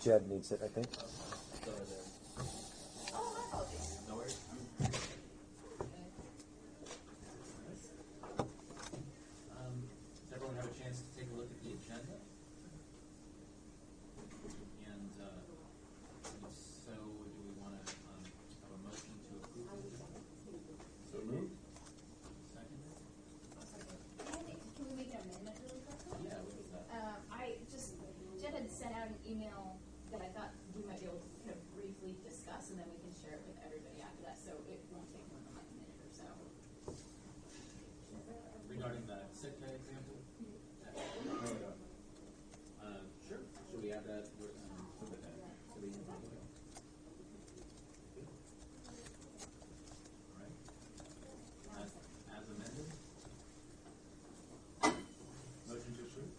Jed needs it, I think. Oh, my apologies. No worries. Does everyone have a chance to take a look at the agenda? And so, do we want to have a motion to approve the agenda? So moved. Second? Can we make an amendment really quickly? Yeah, what is that? Jen had sent out an email that I thought we might be able to kind of briefly discuss, and then we can share it with everybody after that, so it won't take more than like a minute or so. Regarding the sick day example? Sure. Should we add that? To the info? All right. As amended? Motion to approve.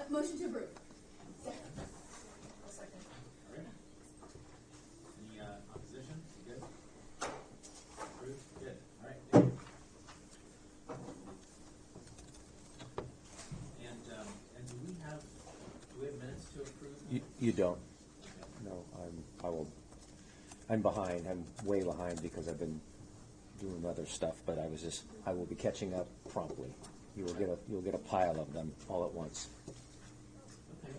Motion to approve. Second. All right. Any opposition? You good? Approved? Good. All right. Thank you. And do we have minutes to approve? You don't. Okay. No, I'm behind. I'm way behind because I've been doing other stuff, but I will be catching up promptly. You'll get a pile of them all at once. Okay.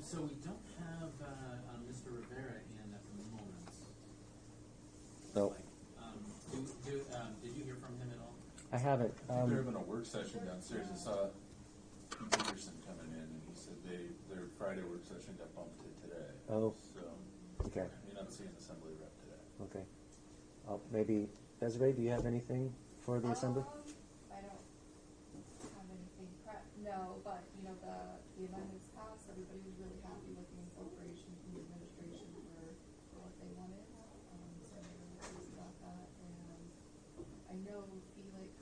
So we don't have Mr. Rivera in at the moment. No, Did you hear from him at all? I haven't. They're having a work session downstairs. I saw Pete Peterson coming in, and he said their Friday work session got bumped to today. Oh. So Okay. you're not seeing assembly rep today. Okay. Maybe Desiree, do you have anything for the assembly? I don't have anything prepped, no, but, the amendments passed, everybody was really happy with the incorporation from the administration for what they wanted. So I'm really pleased about that, and I know Felix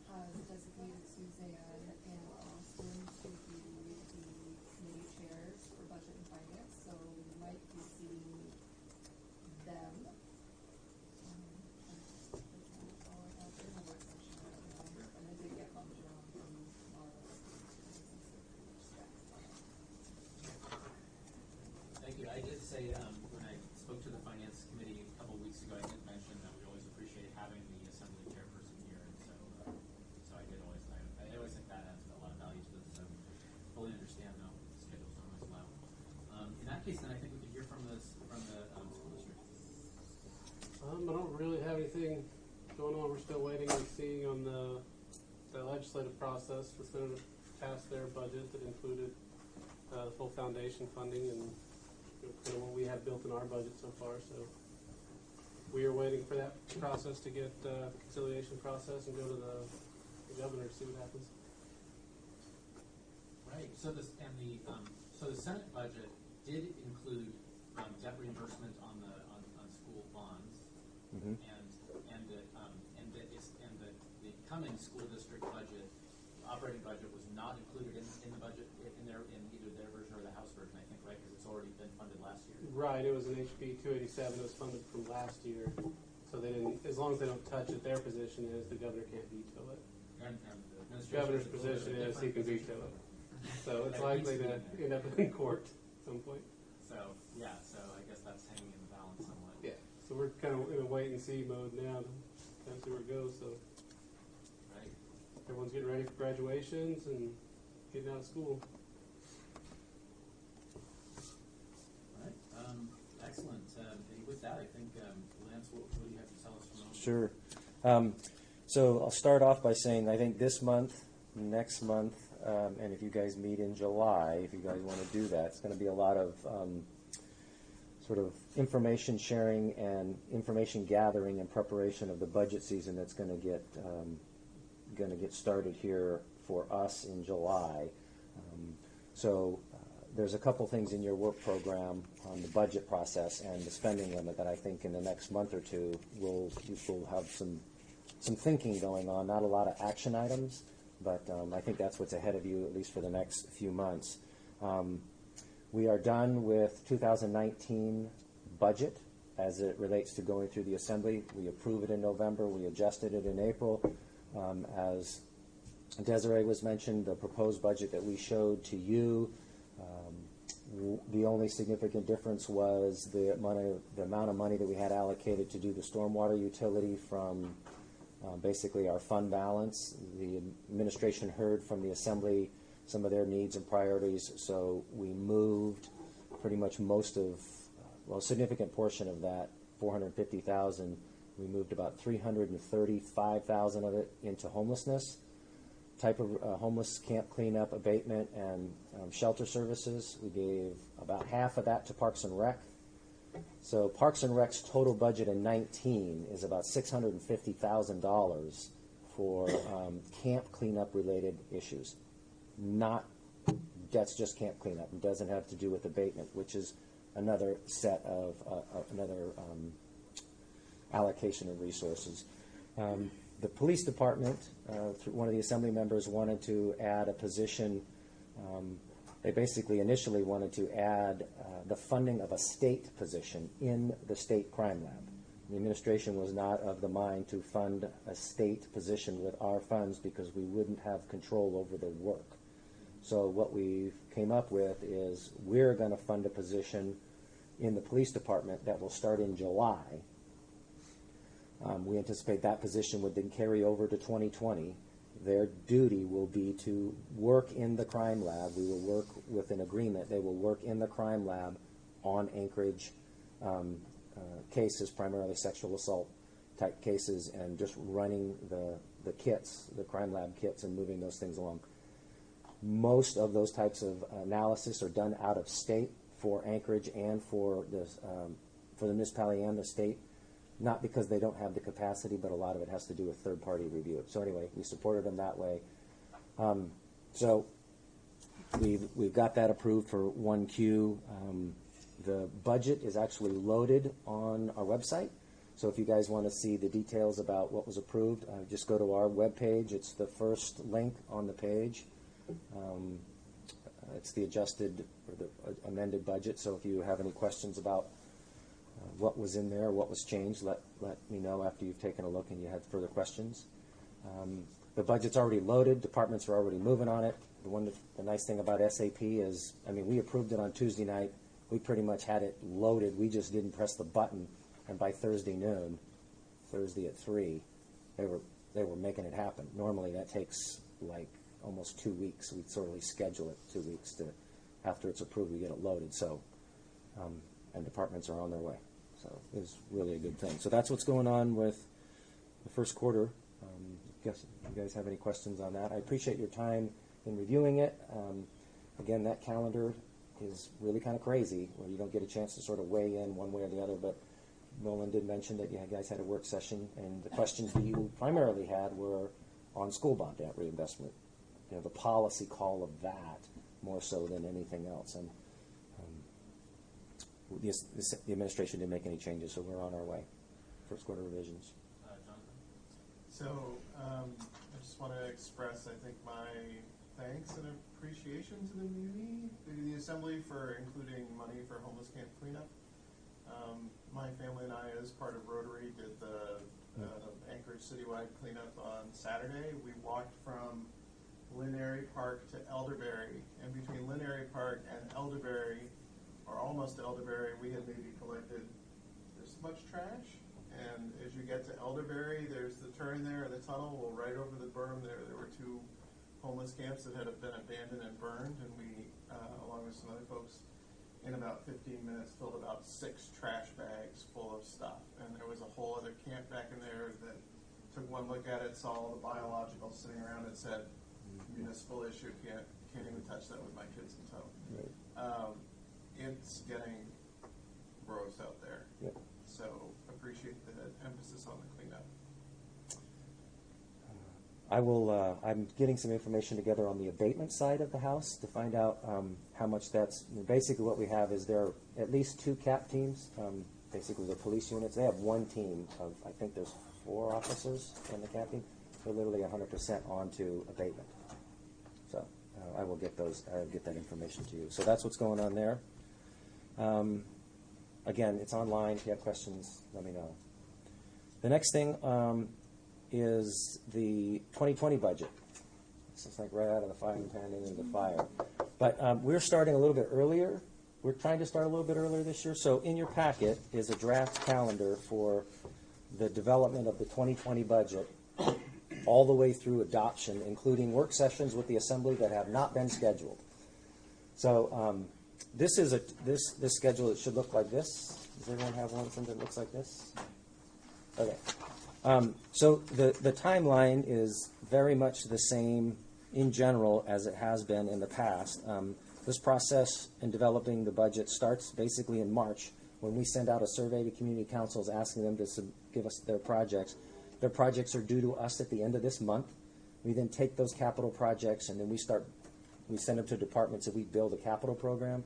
has designated Suzanne and Austin to be the committee chairs for budget and finance, so you might be seeing them. Thank you. I did say when I spoke to the finance committee a couple of weeks ago, I did mention that we always appreciate having the assembly chairperson here, and so I always think that adds a lot of value to this. So fully understand though the schedules don't always allow. In that case, then I think we could hear from the school district. I don't really have anything going on. We're still waiting and seeing on the legislative process. The Senate passed their budget that included the full foundation funding and kind of what we have built in our budget so far. So we are waiting for that process to get the conciliation process and go to the governor to see what happens. Right. So the Senate budget did include debt reimbursement on school bonds, Mm-hmm. and the coming school district budget, operating budget, was not included in the budget in either their version or the House version, I think, right? Because it's already been funded last year. Right. It was an HB 287. It was funded from last year, so they didn't. As long as they don't touch it, their position is the governor can't veto it. And the Governor's position is he can veto it. So it's likely to end up in court at some point. So I guess that's hanging in the balance somewhat. Yeah. So we're kind of in a wait and see mode now to kind of see where it goes. So Right. everyone's getting ready for graduations and getting out of school. All right. Excellent. With that, I think Lance, what do you have to tell us from those? Sure. So I'll start off by saying I think this month, next month, and if you guys meet in July, if you guys want to do that, it's going to be a lot of sort of information sharing and information gathering in preparation of the budget season that's going to get started here for us in July. There's a couple things in your work program on the budget process and the spending limit that I think in the next month or two we'll have some thinking going on. Not a lot of action items, but I think that's what's ahead of you, at least for the next few months. We are done with 2019 budget as it relates to going through the assembly. We approve it in November. We adjusted it in April. As Desiree was mentioned, the proposed budget that we showed to you. The only significant difference was the amount of money that we had allocated to do the stormwater utility from basically our fund balance. The administration heard from the assembly some of their needs and priorities, so we moved pretty much most of, well, a significant portion of that, 450,000. We moved about 335,000 of it into homelessness, type of homeless camp cleanup, abatement, and shelter services. We gave about half of that to Parks and Rec. So Parks and Rec's total budget in 19 is about $650,000 for camp cleanup related issues. That's just camp cleanup. It doesn't have to do with abatement, which is another set of another allocation of resources. The police department, through one of the assembly members, wanted to add a position. They basically initially wanted to add the funding of a state position in the state crime lab. The administration was not of the mind to fund a state position with our funds because we wouldn't have control over the work. So what we came up with is we're going to fund a position in the police department that will start in July. We anticipate that position would then carry over to 2020. Their duty will be to work in the crime lab. We will work with an agreement. They will work in the crime lab on Anchorage cases, primarily sexual assault type cases, and just running the kits, the crime lab kits, and moving those things along. Most of those types of analysis are done out of state for Anchorage and for the municipality and the state. Not because they don't have the capacity, but a lot of it has to do with third-party review. So anyway, we supported them that way. So we've got that approved for 1Q. The budget is actually loaded on our website. So if you guys want to see the details about what was approved, just go to our webpage. It's the first link on the page. It's the adjusted or the amended budget. So if you have any questions about what was in there, what was changed, let me know after you've taken a look and you had further questions. The budget's already loaded. Departments are already moving on it. The nice thing about SAP is, I mean, we approved it on Tuesday night. We pretty much had it loaded. We just didn't press the button. And by Thursday noon, Thursday at 3, they were making it happen. Normally that takes like almost 2 weeks. We sort of schedule it 2 weeks to after it's approved, we get it loaded. So, and departments are on their way. So it's really a good thing. So that's what's going on with the first quarter. Guess if you guys have any questions on that. I appreciate your time in reviewing it. Again, that calendar is really kind of crazy where you don't get a chance to sort of weigh in one way or the other. But Nolan did mention that you guys had a work session, and the questions that you primarily had were on school bond debt reinvestment. You know, the policy call of that more so than anything else. And the administration didn't make any changes, so we're on our way. First quarter revisions. Jonathan? So I just want to express, I think, my thanks and appreciation to the Assembly for including money for homeless camp cleanup. My family and I, as part of Rotary, did the Anchorage citywide cleanup on Saturday. We walked from Lynn Airy Park to Elderberry, and between Lynn Airy Park and Elderberry, or almost Elderberry, we had maybe collected this much trash. And as you get to Elderberry, there's the turn there in the tunnel. Well, right over the berm there were 2 homeless camps that had been abandoned and burned. And we, along with some other folks, in about 15 minutes, filled about 6 trash bags full of stuff. And there was a whole other camp back in there that took one look at it, saw all the biologicals sitting around, and said, municipal issue, can't even touch that with my kids in tow. Right. It's getting gross out there. Yep. So appreciate the emphasis on the cleanup. I will. I'm getting some information together on the abatement side of the house to find out how much that's. Basically, what we have is there are at least 2 CAP teams. Basically, the police units. They have one team of, I think there's 4 officers in the CAP team. They're literally 100% onto abatement. So I will get those. I'll get that information to you. So that's what's going on there. Again, it's online. If you have questions, let me know. The next thing is the 2020 budget. It's like right out of the frying pan into the fire. But we're starting a little bit earlier. We're trying to start a little bit earlier this year. So in your packet is a draft calendar for the development of the 2020 budget all the way through adoption, including work sessions with the Assembly that have not been scheduled. So this is this schedule. It should look like this. Does everyone have one that looks like this? Okay. So the timeline is very much the same in general as it has been in the past. This process in developing the budget starts basically in March when we send out a survey to community councils asking them to give us their projects. Their projects are due to us at the end of this month. We then take those capital projects and then we send them to departments and we build a capital program.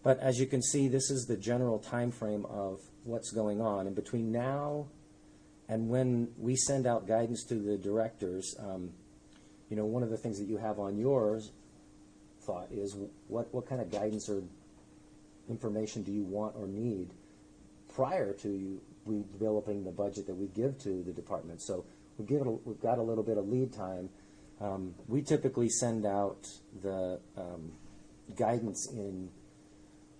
But as you can see, this is the general time frame of what's going on. And between now and when we send out guidance to the directors, one of the things that you have on yours thought is what kind of guidance or information do you want or need prior to we developing the budget that we give to the department. So we've got a little bit of lead time. We typically send out the guidance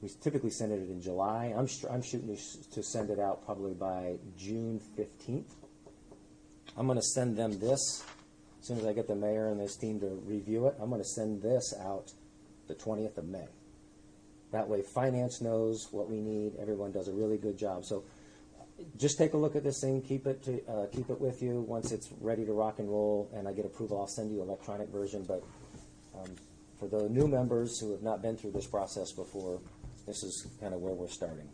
we typically send it in July. I'm shooting to send it out probably by June 15th. I'm going to send them this as soon as I get the mayor and his team to review it. I'm going to send this out the 20th of May. That way finance knows what we need. Everyone does a really good job. So just take a look at this thing. Keep it with you. Once it's ready to rock and roll and I get approval, I'll send you an electronic version. But for the new members who have not been through this process before, this is kind of where we're starting.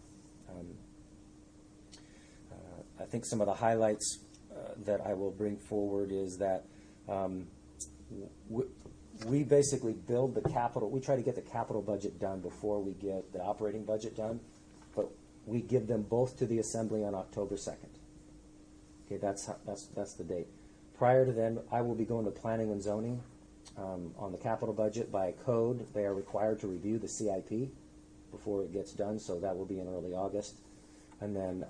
I think some of the highlights that I will bring forward is that we basically build the capital. We try to get the capital budget done before we get the operating budget done, but we give them both to the Assembly on October 2nd. Okay, that's the date. Prior to then, I will be going to Planning and Zoning on the capital budget. By code, they are required to review the CIP before it gets done, so that will be in early August. And then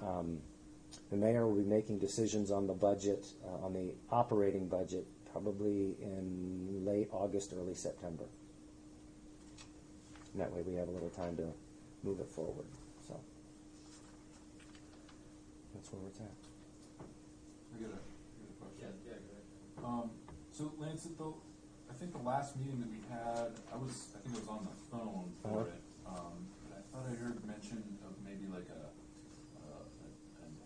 the mayor will be making decisions on the budget, on the operating budget, probably in late August, early September. And that way we have a little time to move it forward. So that's where it's at. I got a question. Yeah, go ahead. So Lance, I think the last meeting that we had, I think it was on the phone for it. But I thought I heard mention of maybe like an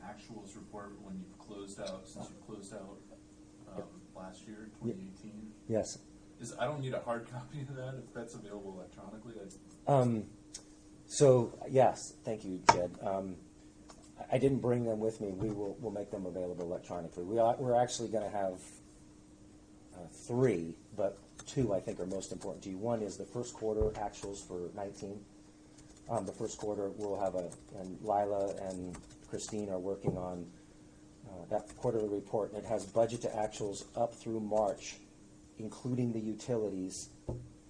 actuals report when you've closed out, since you've closed out last year, 2018. Yes. I don't need a hard copy of that if that's available electronically. So yes, thank you, Jed. I didn't bring them with me. We'll make them available electronically. We're actually going to have 3, but 2 I think are most important to you. One is the first quarter actuals for 19. The first quarter we'll have and Lila and Christine are working on that quarterly report, and it has budget to actuals up through March, including the utilities,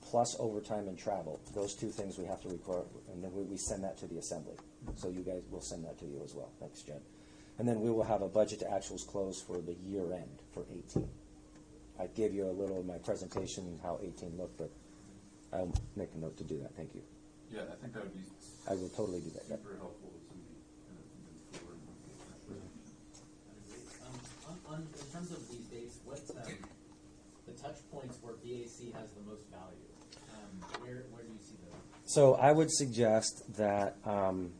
plus overtime and travel. Those 2 things we have to record, and then we send that to the Assembly. So you guys will send that to you as well. Thanks, Jed. And then we will have a budget to actuals close for the year end for 18. I gave you a little in my presentation how 18 looked, but I'll make a note to do that. Thank you. Yeah, I think that would be I will totally do that. Yep. super helpful as we kind of move forward. In terms of these dates, what the touch points where BAC has the most value? Where do you see those? So I would suggest that on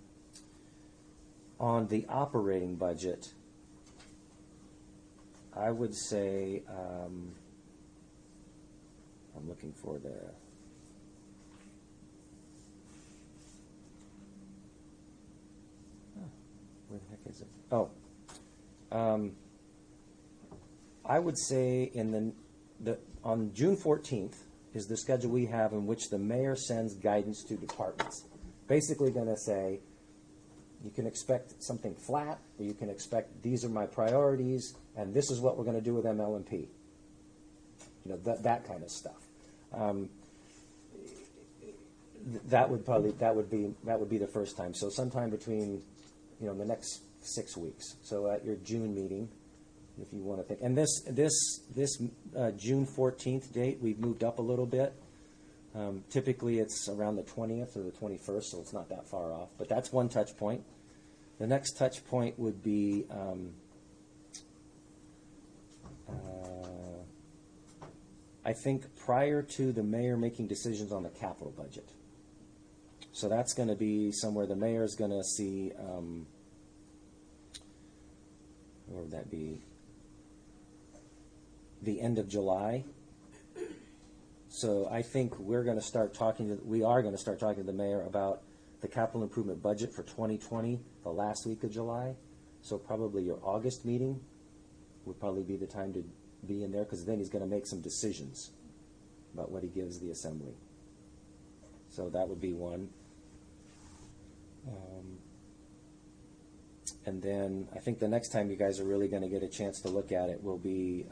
the operating budget, I would say I'm looking for the where the heck is it? Oh, I would say on June 14th is the schedule we have in which the mayor sends guidance to departments. Basically going to say, you can expect something flat, or you can expect these are my priorities, and this is what we're going to do with ML&P. That kind of stuff. That would be the first time. So sometime between the next 6 weeks. So at your June meeting, if you want to think. And this June 14th date, we've moved up a little bit. Typically, it's around the 20th or the 21st, so it's not that far off. But that's one touch point. The next touch point would be I think prior to the mayor making decisions on the capital budget. So that's going to be somewhere the mayor's going to see, where would that be? The end of July. So I think we are going to start talking to the mayor about the capital improvement budget for 2020 the last week of July. So probably your August meeting would probably be the time to be in there, because then he's going to make some decisions about what he gives the assembly. So that would be one. And then I think the next time you guys are really going to get a chance to look at it will be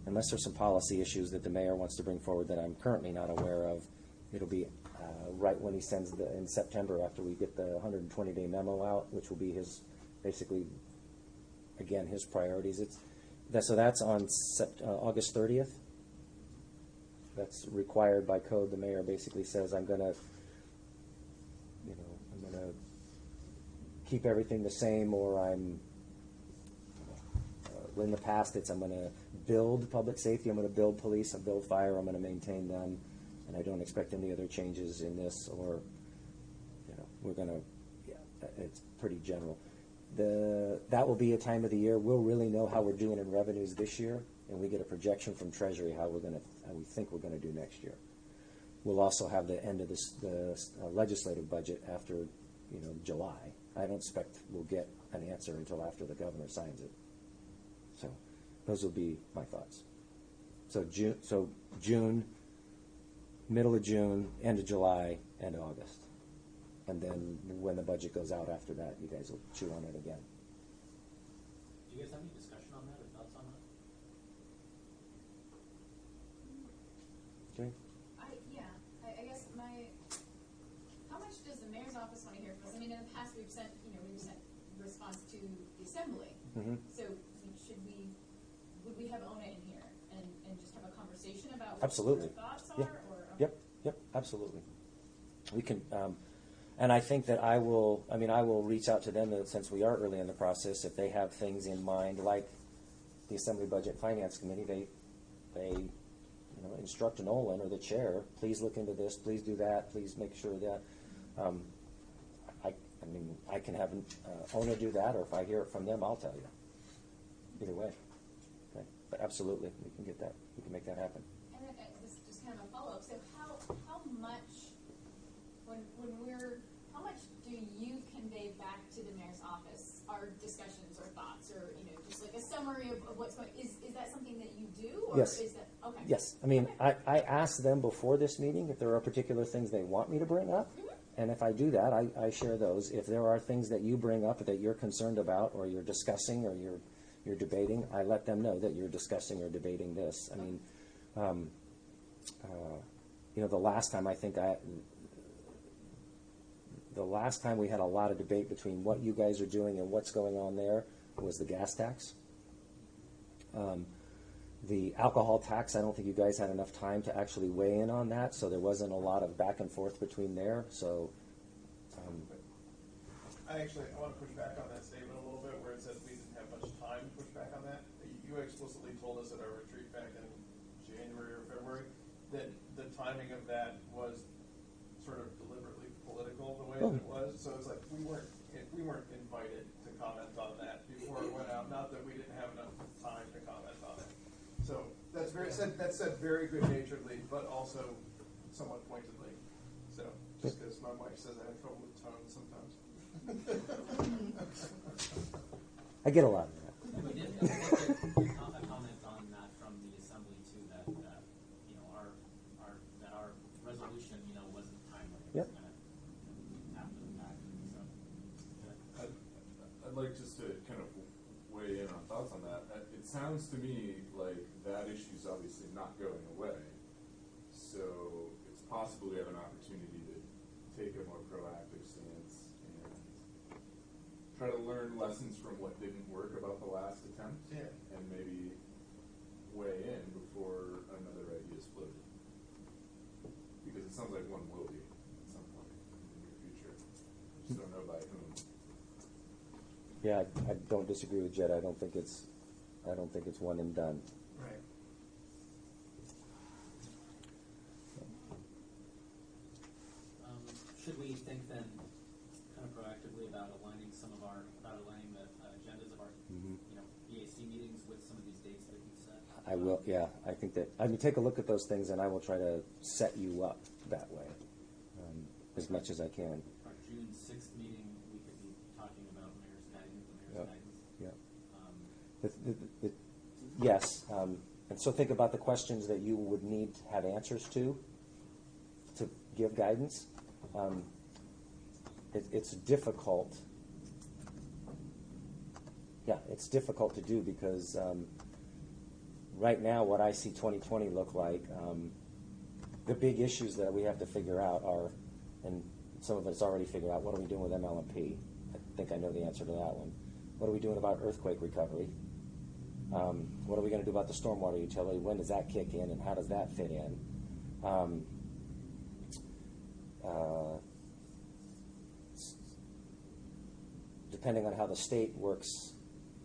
unless there's some policy issues that the mayor wants to bring forward that I'm currently not aware of, it'll be right when he sends in September, after we get the 120-day memo out, which will be his, basically, again, his priorities. So that's on August 30th. That's required by code. The mayor basically says, I'm going to keep everything the same, or I'm, in the past, I'm going to build public safety, I'm going to build police, and build fire, I'm going to maintain them, and I don't expect any other changes in this, or, we're going to, it's pretty general. That will be a time of the year we'll really know how we're doing in revenues this year, and we get a projection from Treasury how we think we're going to do next year. We'll also have the end of the legislative budget after, July. I don't expect we'll get an answer until after the governor signs it. So those will be my thoughts. So June, middle of June, end of July, end of August. And then when the budget goes out after that, you guys will chew on it again. Do you guys have any discussion on that or thoughts on that? Okay. I guess how much does the mayor's office want to hear from us? I mean, in the past we've sent response to the assembly. Mm-hmm. So would we have Ona in here and just have a conversation about what Absolutely. your thoughts are? Yeah. Or, Yep, absolutely. We can, and I think that I will reach out to them, since we are early in the process, if they have things in mind, like the Assembly Budget and Finance Committee, they instruct Nolan or the chair, please look into this, please do that, please make sure that, I can have Ona do that, or if I hear it from them, I'll tell you. Either way. Okay. But absolutely, we can get that, we can make that happen. And then this just kind of a follow-up. So how much, how much do you convey back to the mayor's office, our discussions or thoughts, or, just like a summary of what's going, is that something that you do? Or Yes. Is that, okay. Yes. I ask them before this meeting if there are particular things they want me to bring up. Mm-hmm. And if I do that, I share those. If there are things that you bring up that you're concerned about, or you're discussing, or you're debating, I let them know that you're discussing or debating this. The last time we had a lot of debate between what you guys are doing and what's going on there was the gas tax. The alcohol tax, I don't think you guys had enough time to actually weigh in on that, so there wasn't a lot of back and forth between there. So, I want to push back on that statement a little bit, where it says we didn't have much time to push back on that. You explicitly told us at our retreat back in January or February that the timing of that was sort of deliberately political, the way that it was. So it's like we weren't invited to comment on that before it went out. Not that we didn't have enough time to comment on it. So that's said very good naturedly, but also somewhat pointedly. So just because my wife says I have trouble with tongue sometimes. I get a lot of that. We did get a comment on that from the assembly too, that our resolution wasn't timely. Yep. It was kind of after the fact. So I'd like just to kind of weigh in on thoughts on that. It sounds to me like that issue's obviously not going away. So it's possible we have an opportunity to take a more proactive stance and try to learn lessons from what didn't work about the last attempt. Yeah. And maybe weigh in before another idea is floated. Because it sounds like one will be at some point in the near future. I just don't know by whom. Yeah, I don't disagree with Jed. I don't think it's one and done. Right. Should we think then, kind of proactively about aligning the agendas of our, BAC meetings with some of these dates that you set? I will, yeah, I think that, take a look at those things and I will try to set you up that way, as much as I can. Our June 6th meeting, we could be talking about mayor's guidance, the mayor's guidance. Yeah. Yes, and so think about the questions that you would need to have answers to give guidance. It's difficult. Yeah, it's difficult to do because right now what I see 2020 look like, the big issues that we have to figure out are, and some of it's already figured out, what are we doing with MLMP? I think I know the answer to that one. What are we doing about earthquake recovery? What are we going to do about the stormwater utility? When does that kick in and how does that fit in? Depending on how the state works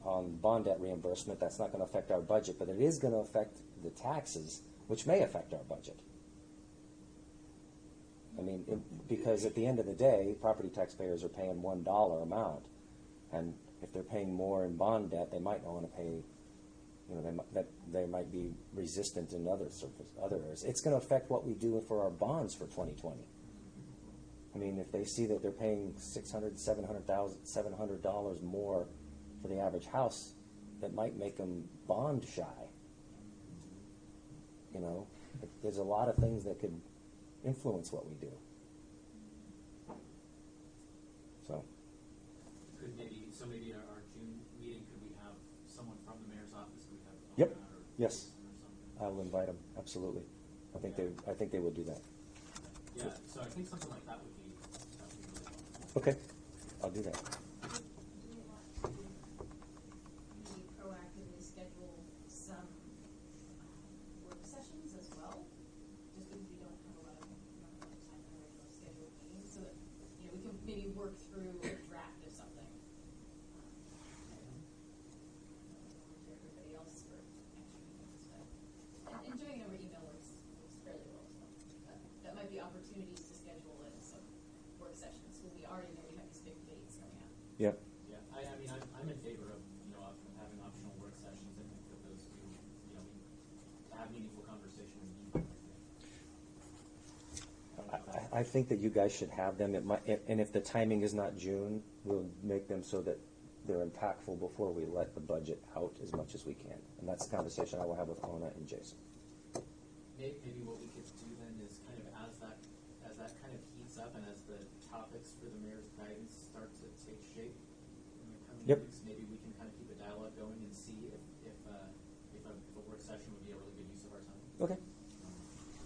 on bond debt reimbursement, that's not going to affect our budget, but it is going to affect the taxes, which may affect our budget. I mean, because at the end of the day, property taxpayers are paying $1 amount, and if they're paying more in bond debt, they might not want to pay. They might be resistant in other areas. It's going to affect what we do for our bonds for 2020. I mean, if they see that they're paying $600, $700 more for the average house, that might make them bond shy. There's a lot of things that could influence what we do. So Maybe our June meeting, could we have someone from the mayor's office? Could we have Yep. Donna or Yes. Jason or something? I will invite them. Absolutely. I think they would do that. Yeah, so I think something like that would be really helpful. Okay, I'll do that. Do we want to maybe proactively schedule some work sessions as well? Just because we don't have a lot of time in our regular scheduled meetings, so that, we can maybe work through a draft of something. To everybody else for extra meetings, and doing it over email works fairly well as well. That might be opportunities to schedule in some work sessions when we already know we have these big dates coming up. Yep. Yeah, I mean, I'm in favor of, having optional work sessions. I think that those do, have meaningful conversation and meaningful. I think that you guys should have them. And if the timing is not June, we'll make them so that they're impactful before we let the budget out as much as we can. And that's the conversation I will have with Ona and Jason. Maybe what we could do then is kind of as that kind of heats up and as the topics for the mayor's guidance start to take shape in the coming Yep. weeks, maybe we can kind of keep a dialogue going and see if a work session would be a really good use of our time. Okay.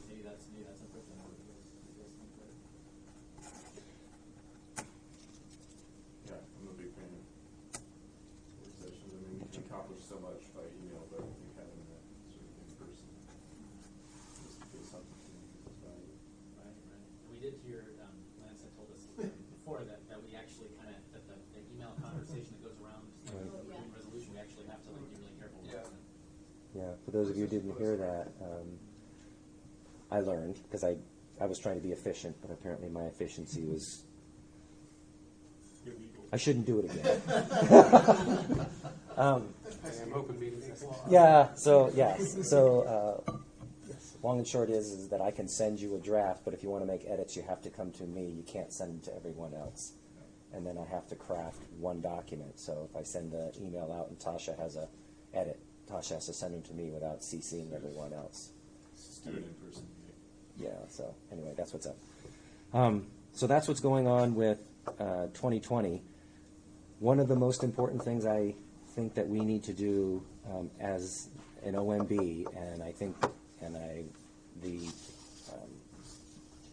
Maybe that's a quick one. What do you guys think there? Yeah, I'm a big fan of work sessions. I mean, we can accomplish so much by email, but I think having that sort of in person, just to feel something to me is valuable. Right. And we did hear, Lance had told us before that we actually kind of, that the email conversation that goes around, Right. the resolution, we actually have to be really careful with. Yeah. Yeah, for those of you who didn't hear that, I learned, because I was trying to be efficient, but apparently my efficiency was, I shouldn't do it again. I am open meetings next law. Yeah, so, yes. So, long and short is that I can send you a draft, but if you want to make edits, you have to come to me. You can't send them to everyone else. And then I have to craft one document. So if I send an email out and Tasha has a edit, Tasha has to send them to me without CCing everyone else. Just do it in person. Yeah, so anyway, that's what's up. So that's what's going on with 2020. One of the most important things I think that we need to do as an OMB, and I think the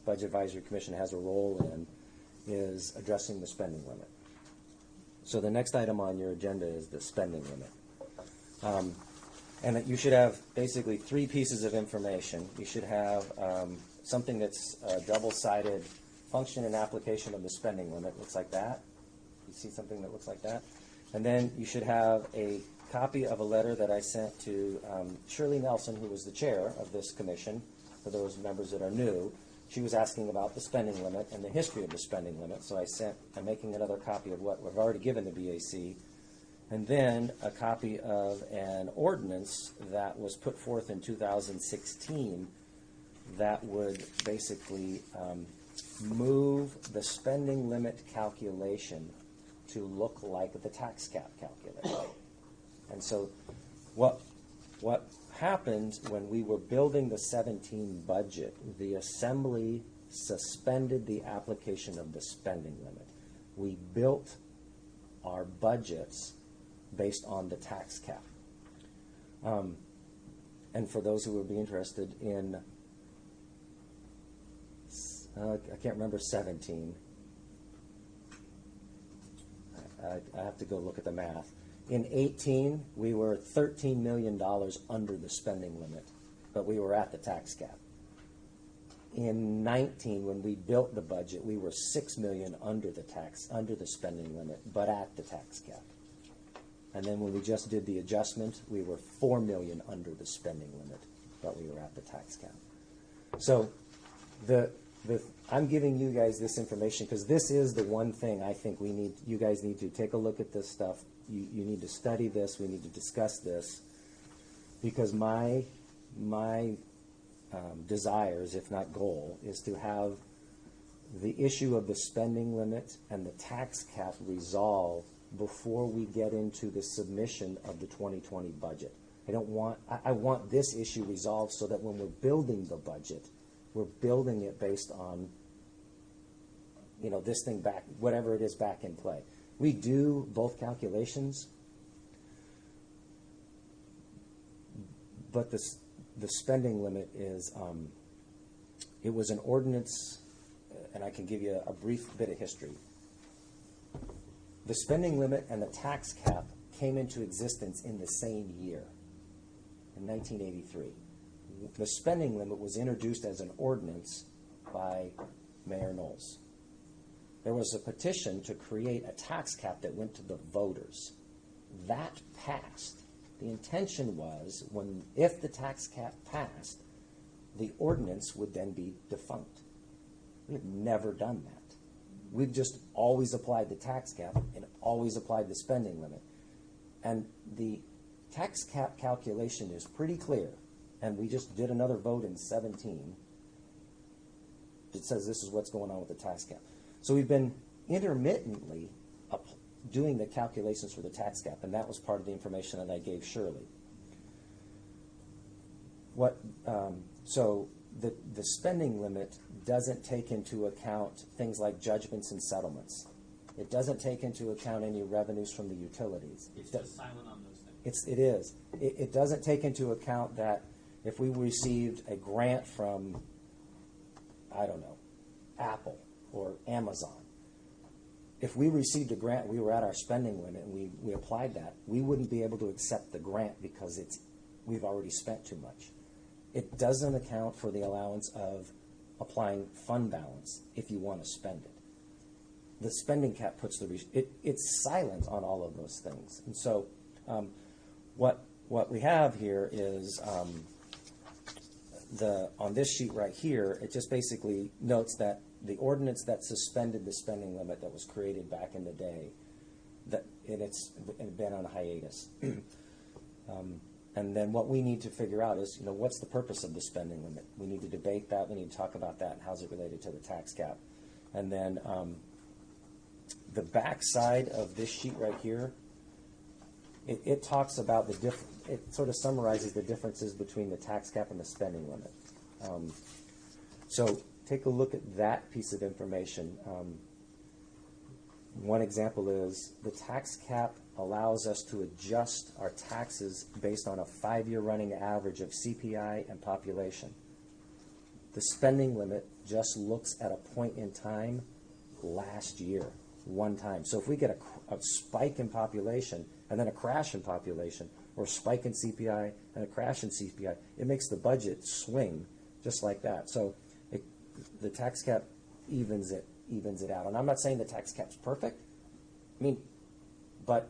Budget Advisory Commission has a role in, is addressing the spending limit. So the next item on your agenda is the spending limit. And that you should have basically three pieces of information. You should have something that's a double-sided function and application of the spending limit. Looks like that. You see something that looks like that? And then you should have a copy of a letter that I sent to Shirley Nelson, who was the chair of this commission, for those members that are new. She was asking about the spending limit and the history of the spending limit, so I'm making another copy of what we've already given the BAC. And then a copy of an ordinance that was put forth in 2016 that would basically move the spending limit calculation to look like the tax cap calculation. And so what happened when we were building the 17 budget, the Assembly suspended the application of the spending limit. We built our budgets based on the tax cap. And for those who would be interested in, I can't remember 17. I have to go look at the math. In 18, we were $13 million under the spending limit, but we were at the tax cap. In 19, when we built the budget, we were $6 million under the spending limit, but at the tax cap. And then when we just did the adjustment, we were $4 million under the spending limit, but we were at the tax cap. So I'm giving you guys this information because this is the one thing I think you guys need to take a look at this stuff. You need to study this. We need to discuss this because my desires, if not goal, is to have the issue of the spending limit and the tax cap resolved before we get into the submission of the 2020 budget. I want this issue resolved so that when we're building the budget, we're building it based on, this thing back, whatever it is back in play. We do both calculations, but the spending limit is, it was an ordinance, and I can give you a brief bit of history. The spending limit and the tax cap came into existence in the same year, in 1983. The spending limit was introduced as an ordinance by Mayor Knowles. There was a petition to create a tax cap that went to the voters. That passed. The intention was, if the tax cap passed, the ordinance would then be defunct. We have never done that. We've just always applied the tax cap and always applied the spending limit. And the tax cap calculation is pretty clear. And we just did another vote in 17. It says this is what's going on with the tax cap. So we've been intermittently doing the calculations for the tax cap, and that was part of the information that I gave Shirley. So the spending limit doesn't take into account things like judgments and settlements. It doesn't take into account any revenues from the utilities. It's just silent on those things. It is. It doesn't take into account that if we received a grant from, I don't know, Apple or Amazon, if we received a grant, we were at our spending limit and we applied that, we wouldn't be able to accept the grant because we've already spent too much. It doesn't account for the allowance of applying fund balance if you want to spend it. The spending cap puts it's silent on all of those things. And so what we have here is on this sheet right here, it just basically notes that the ordinance that suspended the spending limit that was created back in the day, it's been on hiatus. And then what we need to figure out is, what's the purpose of the spending limit? We need to debate that. We need to talk about that and how's it related to the tax cap. And then the back side of this sheet right here, it talks about it sort of summarizes the differences between the tax cap and the spending limit. So take a look at that piece of information. One example is the tax cap allows us to adjust our taxes based on a 5-year running average of CPI and population. The spending limit just looks at a point in time last year. one time. So if we get a spike in population and then a crash in population, or a spike in CPI and a crash in CPI, it makes the budget swing just like that. So the tax cap evens it out. And I'm not saying the tax cap's perfect. I mean, but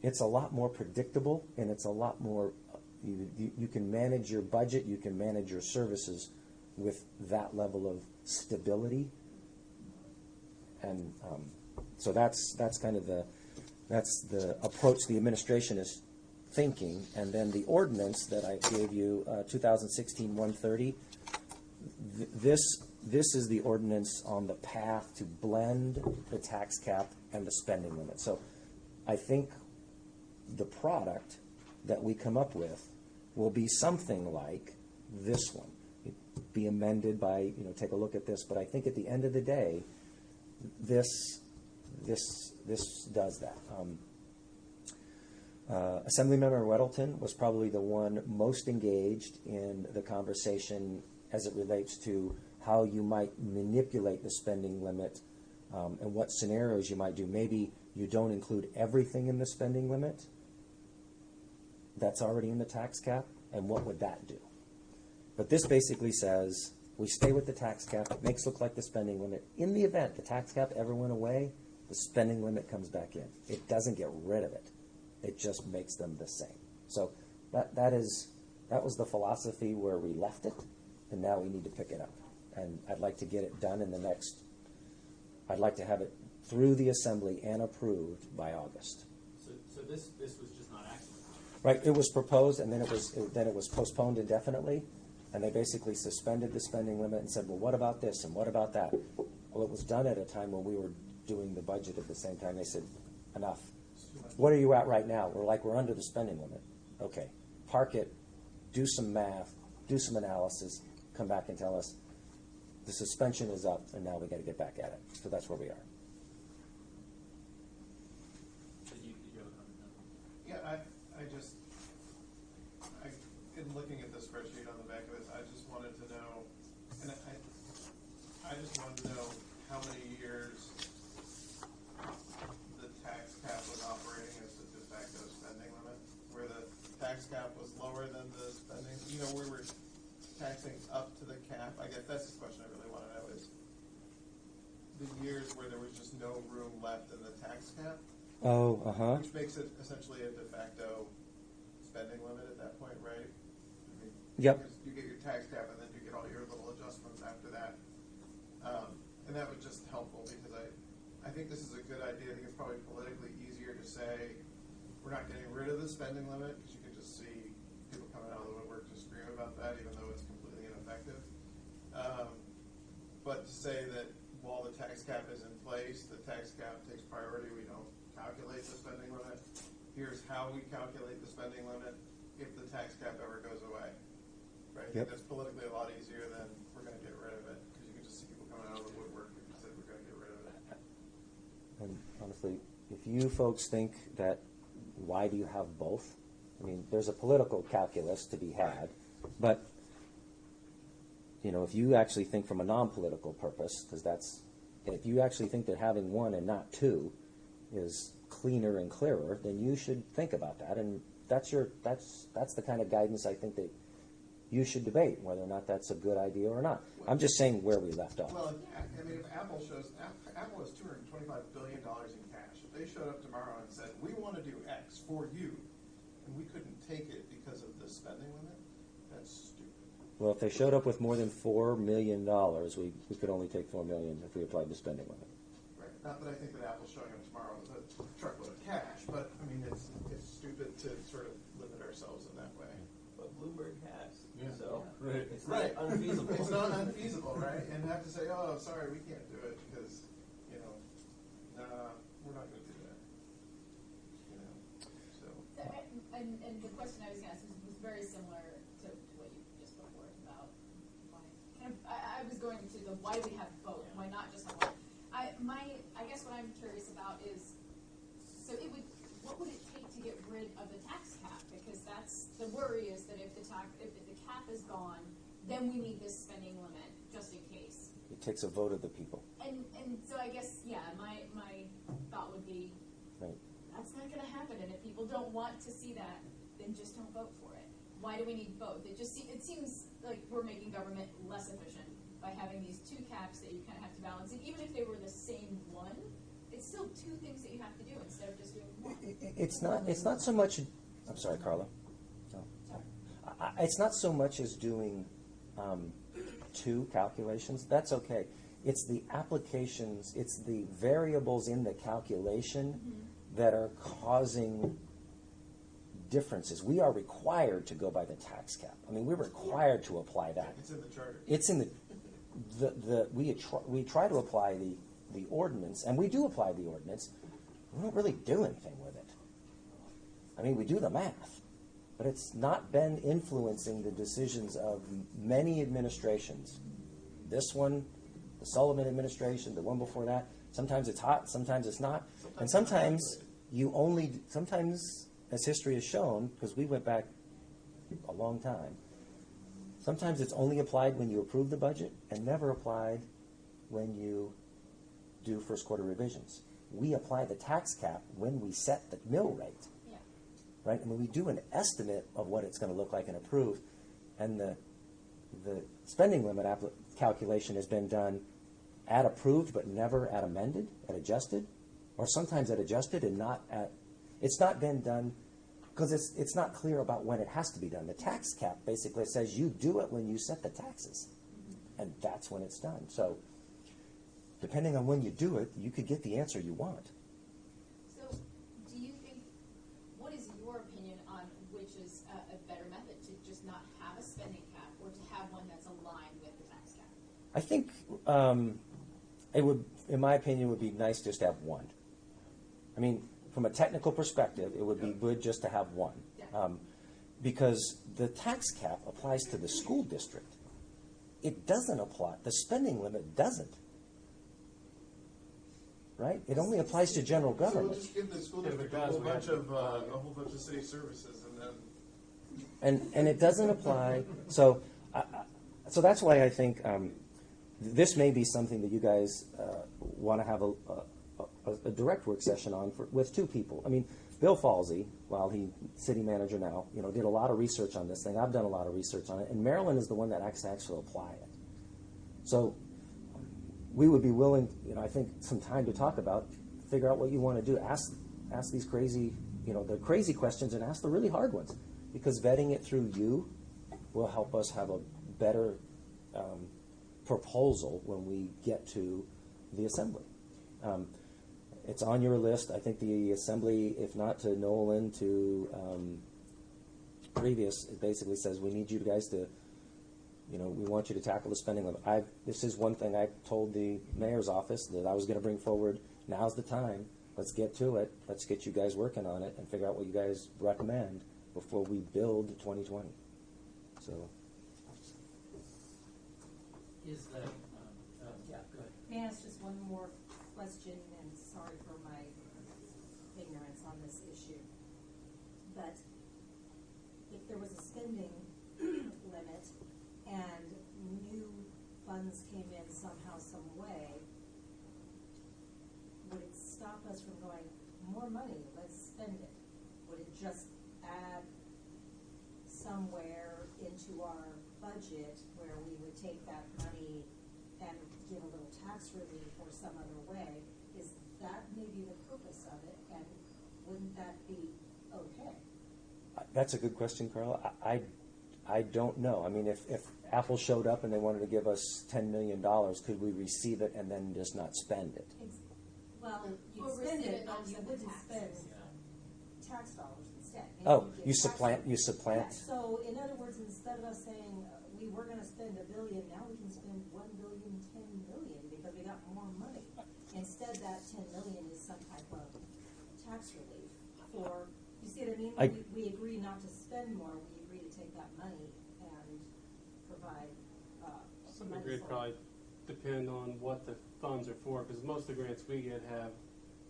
it's a lot more predictable, and it's a lot more, you can manage your budget, you can manage your services with that level of stability. And so that's kind of that's the approach the administration is thinking. And then the ordinance that I gave you, 2016-130, this is the ordinance on the path to blend the tax cap and the spending limit. So I think the product that we come up with will be something like this one. It'd be amended by, take a look at this, but I think at the end of the day, this does that. Assemblymember Weddleton was probably the one most engaged in the conversation as it relates to how you might manipulate the spending limit, and what scenarios you might do. Maybe you don't include everything in the spending limit that's already in the tax cap, and what would that do? But this basically says we stay with the tax cap. It makes it look like the spending limit. In the event the tax cap ever went away, the spending limit comes back in. It doesn't get rid of it. It just makes them the same. So that was the philosophy where we left it, and now we need to pick it up. And I'd like to get it done in the next, I'd like to have it through the assembly and approved by August. So this was just not acted upon. Right, it was proposed, and then it was postponed indefinitely, and they basically suspended the spending limit and said, well, what about this and what about that? Well, it was done at a time when we were doing the budget at the same time. They said, enough. What are you at right now? We're under the spending limit. Okay, park it, do some math, do some analysis, come back and tell us the suspension is up, and now we got to get back at it. So that's where we are. Did you have a comment, John? Yeah, in looking at the spreadsheet on the back of this, I just wanted to know, and I just wanted to know how many years the tax cap was operating as the de facto spending limit, where the tax cap was lower than the spending, we were taxing up to the cap. I guess that's the question I really want to know is the years where there was just no room left in the tax cap. Oh, Which makes it essentially a de facto spending limit at that point, right? I mean, Yep. You get your tax cap and then you get all your little adjustments after that. And that was just helpful because I think this is a good idea. I think it's probably politically easier to say we're not getting rid of the spending limit because you can just see people coming out of the woodwork to scream about that even though it's completely ineffective. But to say that while the tax cap is in place, the tax cap takes priority, we don't calculate the spending limit. Here's how we calculate the spending limit if the tax cap ever goes away. Right? Yep. That's politically a lot easier than we're going to get rid of it because you can just see people coming out of the woodwork if you said we're going to get rid of it. And honestly, if you folks think that, why do you have both? I mean, there's a political calculus to be had, but if you actually think from a non-political purpose, if you actually think that having one and not two is cleaner and clearer, then you should think about that. And that's the kind of guidance I think that you should debate, whether or not that's a good idea or not. I'm just saying where we left off. Well, I mean, if Apple has $225 billion in cash. If they showed up tomorrow and said, we want to do X for you, and we couldn't take it because of the spending limit, that's stupid. Well, if they showed up with more than $4 million, we could only take $4 million if we applied the spending limit. Right. Not that I think that Apple's showing up tomorrow with a truckload of cash, but I mean, it's stupid to sort of limit ourselves in that way. But Bloomberg has, Yeah. so Right. it's not unfeasible. It's not unfeasible, right? And have to say, oh, sorry, we can't do it because, we're not going to do that. So. And the question I was going to ask was very similar to what you just put forth about why. I was going to the why do we have both? Why not just have one? I guess what I'm curious about is, so what would it take to get rid of the tax cap? Because that's the worry is that if the cap is gone, then we need this spending limit just in case. It takes a vote of the people. And so I guess my don't want to see that, then just don't vote for it. Why do we need both? It seems like we're making government less efficient by having these two caps that you kind of have to balance. And even if they were the same one, it's still two things that you have to do instead of just doing one. It's not so much. I'm sorry, Carla. No. It's not so much as doing two calculations. That's okay. It's the applications. It's the variables in the calculation that are causing differences. We are required to go by the tax cap. I mean, we're required to apply that. It's in the charter. It's in we try to apply the ordinance, and we do apply the ordinance. We don't really do anything with it. I mean, we do the math, but it's not been influencing the decisions of many administrations. This one, the Sullivan administration, the one before that. Sometimes it's hot, sometimes it's not, and sometimes as history has shown, because we went back a long time, sometimes it's only applied when you approve the budget and never applied when you do first quarter revisions. We apply the tax cap when we set the mill rate, Yeah. right? And when we do an estimate of what it's going to look like and approve, and the spending limit calculation has been done at approved but never at amended, at adjusted, or sometimes at adjusted and not at, it's not been done because it's not clear about when it has to be done. The tax cap basically says you do it when you set the taxes, and that's when it's done. So depending on when you do it, you could get the answer you want. So, do you think, what is your opinion on which is a better method, to just not have a spending cap or to have one that's aligned with the tax cap? I think it would, in my opinion, would be nice just to have one. I mean, from a technical perspective, it would be good just to have one. Yeah. Because the tax cap applies to the school district. It doesn't apply, the spending limit doesn't. Right? It only applies to general So we'll government. just give the school If it district a does, whole we have bunch to of apply. a whole bunch of city services, and then And it doesn't apply, so that's why I think this may be something that you guys want to have a direct work session on with two people. I mean, Bill Falsey, while he's city manager now, did a lot of research on this thing. I've done a lot of research on it, and Maryland is the one that actually apply it. So we would be willing, I think, some time to talk about, figure out what you want to do. Ask these crazy, the crazy questions, and ask the really hard ones, because vetting it through you will help us have a better proposal when we get to the assembly. It's on your list. I think the assembly, if not to Nolan, to previous, it basically says we need you guys to, we want you to tackle the spending limit. This is one thing I told the mayor's office that I was going to bring forward. Now's the time. Let's get to it. Let's get you guys working on it and figure out what you guys recommend before we build 2020. So. Is the, yeah, go ahead. May I ask just one more question, and sorry for my ignorance on this issue. But if there was a spending limit and new funds came in somehow, some way, would it stop us from going, more money, let's spend it? Would it just add somewhere into our budget where we would take that money and give a little tax relief or some other way? Is that maybe the purpose of it, and wouldn't that be okay? That's a good question, Carla. I don't know. I mean, if Apple showed up and they wanted to give us $10 million, could we receive it and then just not spend it? Well, you'd Or spend receive it, it, but not you spend wouldn't taxes. spend Yeah. tax dollars instead. Maybe Oh, give you tax supplant. relief. You supplant. Yeah, so in other words, instead of us saying we were going to spend $1 billion, now we can spend $1 billion, $10 million because we got more money. Instead, that $10 million is some type of tax relief for. You see what I mean? When we agree not to spend more, we agree to take that money and provide some money. It'd for probably depend on what the funds are for, because most of the grants we get have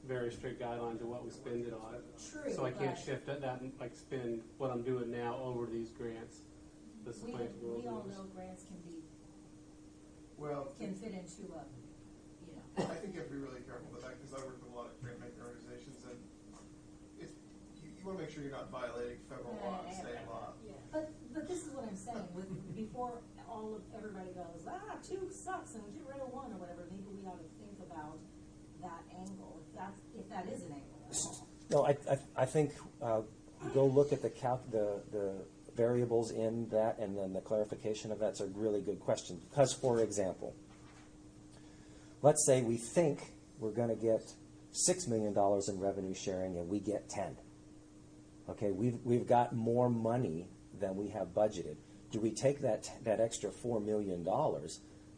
very strict guidelines of what we spend it on. True, So I can't but shift that and spend what I'm doing now over these grants. The we supplanting all rules. know grants can fit into a, I think you have to be really careful with that, because I work with a lot of grant maker organizations, and if you want to make sure you're not violating federal law and state law. But this is what I'm saying, before everybody goes, 2 sucks and get rid of 1 or whatever, maybe we ought to think about that angle, if that is an angle at all. No, I think go look at the variables in that, and then the clarification of that's a really good question. Because, for example, let's say we think we're going to get $6 million in revenue sharing and we get 10. Okay, we've got more money than we have budgeted. Do we take that extra $4 million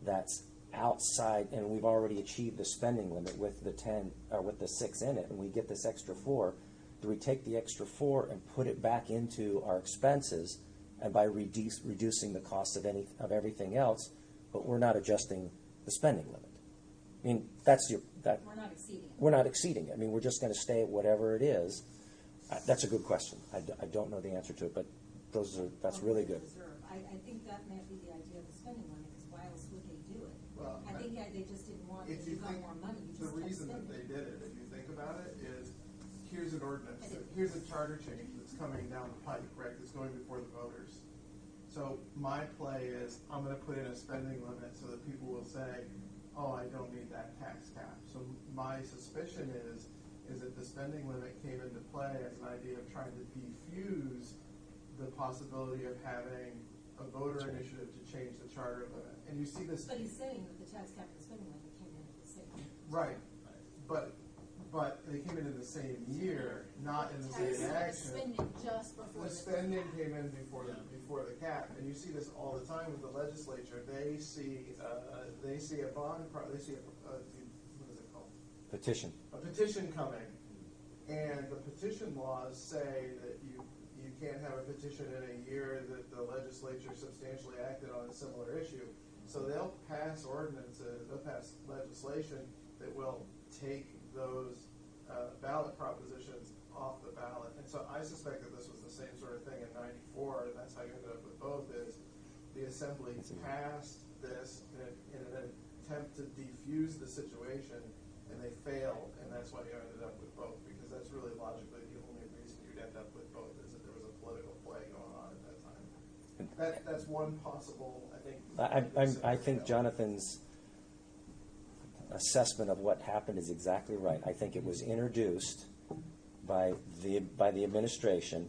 that's outside, and we've already achieved the spending limit with the 10 or with the 6 in it, and we get this extra 4? Do we take the extra 4 and put it back into our expenses, and by reducing the cost of everything else, but we're not adjusting the spending limit? I mean, We're not exceeding it. we're not exceeding it. I mean, we're just going to stay at whatever it is. That's a good question. I don't know the answer to it, but that's really good. Reserve. I think that might be the idea of the spending limit, because why else would they do it? Well, I think they just didn't want, If if you you got think, more money, you the just kept reason that spending. they did it, if you think about it, is here's an ordinance, here's a charter change that's coming down the pike, right, that's going before the voters. So my play is, I'm gonna put in a spending limit so that people will say, oh, I don't need that tax cap. So my suspicion is that the spending limit came into play as an idea of trying to defuse the possibility of having a voter initiative to change the charter limit. And you see this. But he's saying that the tax cap and the spending limit came in at the same time. Right, but they came in the same year, not in the same action. Spending just before The spending came in before the cap, and you see this all the time with the legislature. They see a bond, what is it called? Petition. A petition coming, and the petition laws say that you can't have a petition in a year that the legislature substantially acted on a similar issue. So they'll pass ordinances, they'll pass legislation that will take those ballot propositions off the ballot. And so I suspect that this was the same sort of thing in '94, and that's how you ended up with both, is the Assembly passed this in an attempt to defuse the situation, and they failed, and that's why you ended up with both, because that's really logically the only reason you'd end up with both, is that there was a political play going on at that time. That's one possible, I think. I think Jonathan's assessment of what happened is exactly right. I think it was introduced by the administration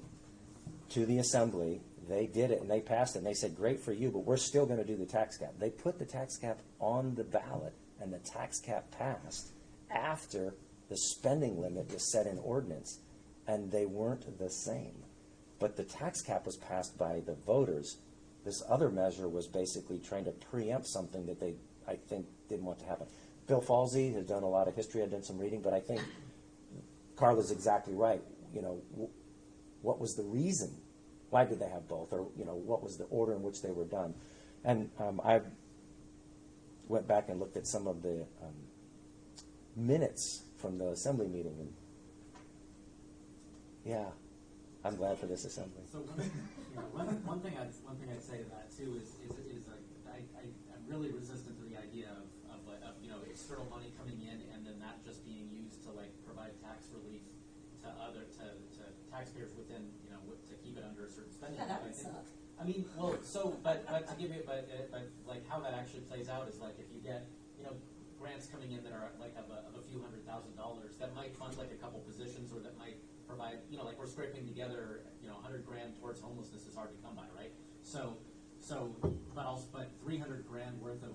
to the Assembly. They did it and they passed it and they said, great for you, but we're still going to do the tax cap. They put the tax cap on the ballot and the tax cap passed after the spending limit was set in ordinance, and they weren't the same. But the tax cap was passed by the voters. This other measure was basically trying to preempt something that they, I think, didn't want to happen. Bill Falsey has done a lot of history. I've done some reading, but I think Carla's exactly right. You know, what was the reason? Why did they have both? Or, you know, what was the order in which they were done? And I went back and looked at some of the minutes from the Assembly meeting, and yeah, I'm glad for this Assembly. So one thing I'd say to that too is I'm really resistant to the idea of you know, external money coming in and then that just being used to like provide tax relief to taxpayers within, you know, to keep it under a certain spending. Yeah, that would limit. suck. I mean, well, so but to give you but like how that actually plays out is like if you get, you know, grants coming in that are like of a few $100,000 that might fund like a couple positions, or that might provide, you know, like we're scraping together, you know, $100,000 towards homelessness is hard to come by, right? But $300,000 worth of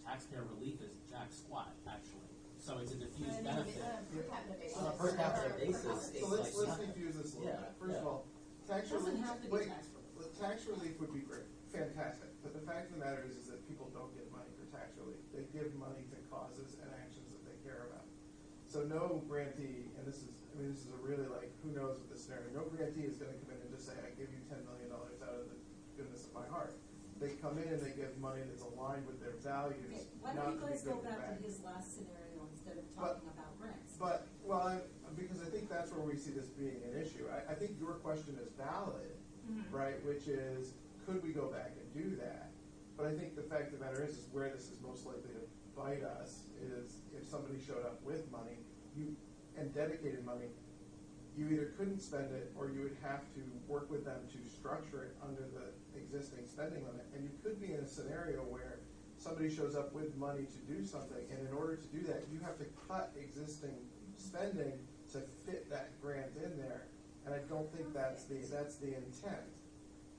taxpayer relief is jack squat, actually. So it's a diffused benefit. On a per capita basis, So let's defuse this a little bit. First of all, tax Doesn't relief. have to be tax relief. Tax relief would be great, fantastic. But the fact of the matter is that people don't get money for tax relief. They give money to causes and actions that they care about. So no grantee, and this is a really like, who knows with this scenario, no grantee is going to come in and just say, I give you $10 million out of the goodness of my heart. They come in and they give money that's aligned with their values. Okay, why not don't you to be guys go good back bank. to his last scenario instead of talking about grants? Because I think that's where we see this being an issue. I think your question is valid, right? Which is, could we go back and do that? But I think the fact of the matter is where this is most likely to bite us is if somebody showed up with money, and dedicated money, you either couldn't spend it or you would have to work with them to structure it under the existing spending limit. And you could be in a scenario where somebody shows up with money to do something, and in order to do that, you have to cut existing spending to fit that grant in there. And I don't think that's the intent,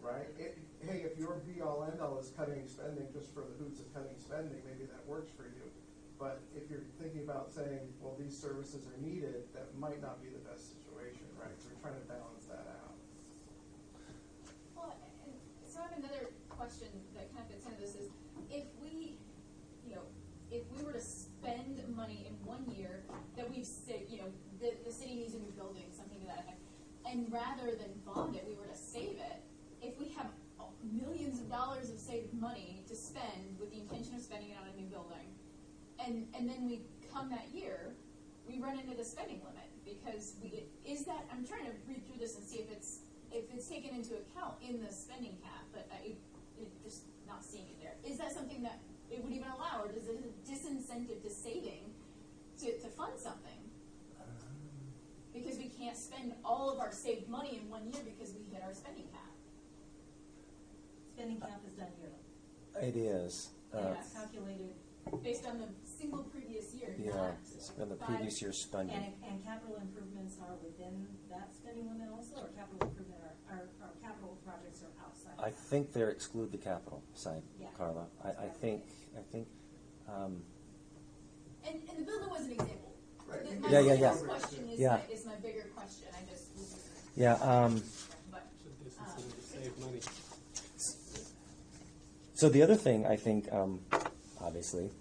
right? Hey, if your be-all end-all is cutting spending just for the hoots of cutting spending, maybe that works for you. But if you're thinking about saying, well, these services are needed, that might not be the best situation, right? So we're trying to balance that out. Well, and so I have another question that kind of fits into this is, if we, if we were to spend money in 1 year that we've said, the city needs a new building, something to that effect, and rather than bond it, we were to save it, if we have millions of dollars of saved money to spend with the intention of spending it on a new building, and then we come that year, we run into the spending limit because I'm trying to read through this and see if it's taken into account in the spending cap, but it just not seeing it there. Is that something that it would even allow, or does it a disincentive to saving to fund something? Because we can't spend all of our saved money in 1 year because we hit our spending cap. Spending cap is done yearly. It is. And it's calculated. Based on the single previous year, Yeah, not it's been the previous year's spending. And capital improvements are within that spending limit also, or capital improvement our capital projects are outside? I think they exclude the capital side, Yeah. Carla. I think. And the building was an example. Right. My Yeah. question is, Yeah. is my bigger question. I just Yeah. but Should disincentive to save money. So the other thing, I think, obviously,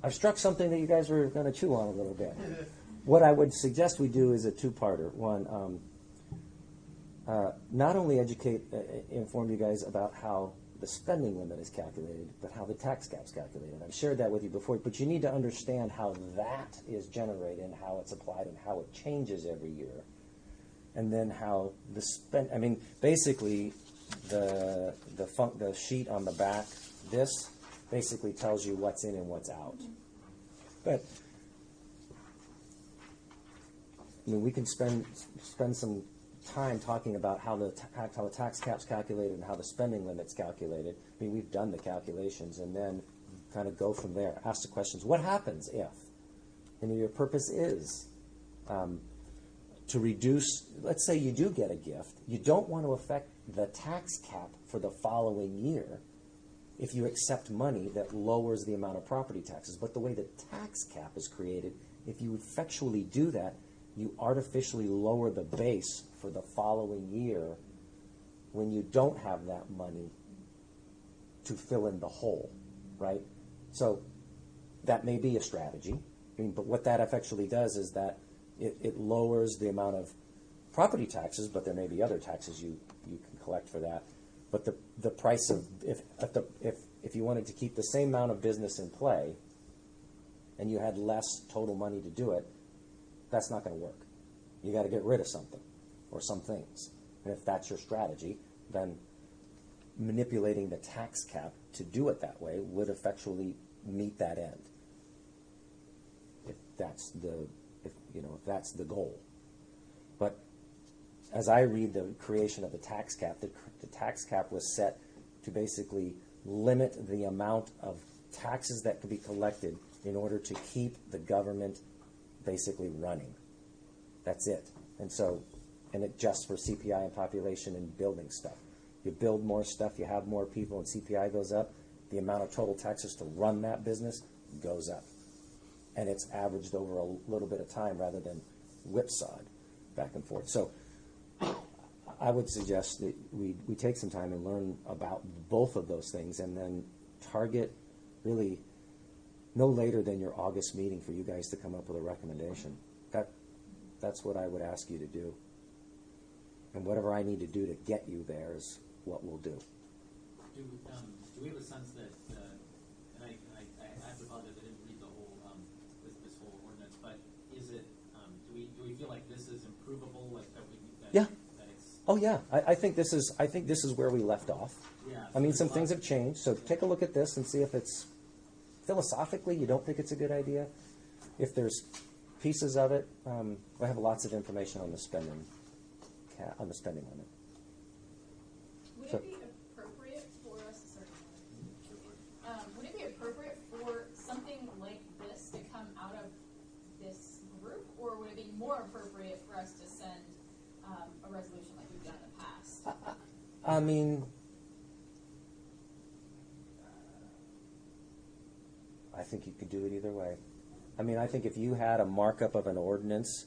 I've struck something that you guys were going to chew on a little bit. What I would suggest we do is a two-parter. One, not only inform you guys about how the spending limit is calculated, but how the tax cap's calculated. I've shared that with you before, but you need to understand how that is generated and how it's applied and how it changes every year. And then how basically the sheet on the back, this basically tells you what's in and what's out. But we can spend some time talking about how the tax cap's calculated and how the spending limit's calculated. We've done the calculations, and then kind of go from there. Ask the questions: what happens if? And your purpose is to reduce. Let's say you do get a gift. You don't want to affect the tax cap for the following year if you accept money that lowers the amount of property taxes. But the way the tax cap is created, if you effectually do that, you artificially lower the base for the following year when you don't have that money to fill in the hole, right? So that may be a strategy. But what that effectually does is that it lowers the amount of property taxes, but there may be other taxes you can collect for that. But the price of if you wanted to keep the same amount of business in play and you had less total money to do it, that's not going to work. You got to get rid of something or some things. And if that's your strategy, then manipulating the tax cap to do it that way would effectually meet that end. If that's the goal. But as I read the creation of the tax cap, the tax cap was set to basically limit the amount of taxes that could be collected in order to keep the government basically running. That's it. And it just for CPI and population and building stuff. You build more stuff, you have more people, and CPI goes up, the amount of total taxes to run that business goes up. And it's averaged over a little bit of time rather than whipsawed back and forth. So I would suggest that we take some time and learn about both of those things, and then target really no later than your August meeting for you guys to come up with a recommendation. That's what I would ask you to do. And whatever I need to do to get you there is what we'll do. Do we have a sense that, and I have to apologize, I didn't read the whole, this whole ordinance, but is it, do we feel like this is improvable, like that Yeah. That it's, Oh yeah, I think this is where we left off. yeah. I mean, some things have changed, so take a look at this and see if it's philosophically you don't think it's a good idea. If there's pieces of it, I have lots of information on the spending, limit. Would So- it be appropriate for us, would it be appropriate for something like this to come out of this group, or would it be more appropriate for us to send a resolution like we've done in the past? I mean, I think you could do it either way. I mean, I think if you had a markup of an ordinance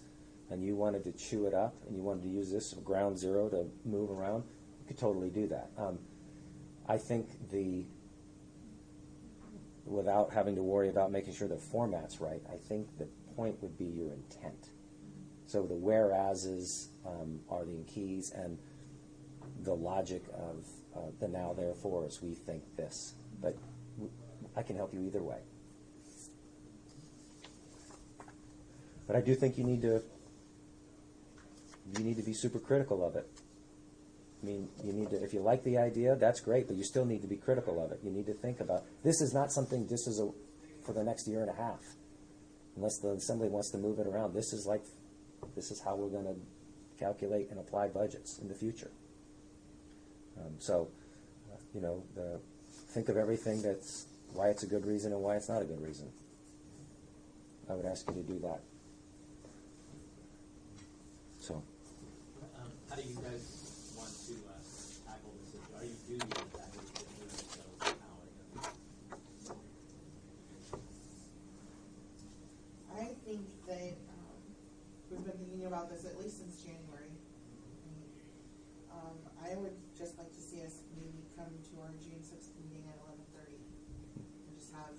and you wanted to chew it up and you wanted to use this as ground zero to move around, you could totally do that. I think without having to worry about making sure the format's right, I think the point would be your intent. So the whereases are the keys, and the logic of the now therefore is we think this. But I can help you either way. But I do think you need to be super critical of it. I mean, you need to, if you like the idea, that's great, but you still need to be critical of it. You need to think about, this is not something, for the next year and a half. Unless the Assembly wants to move it around. This is how we're going to calculate and apply budgets in the future. Think of everything that's why it's a good reason and why it's not a good reason. I would ask you to do that. So. How do you guys want to tackle this issue? Are you do you tackle this issue? So how I think that we've been thinking about this at least since January. I would just like to see us maybe come to our June 6th meeting at 11:30 and just have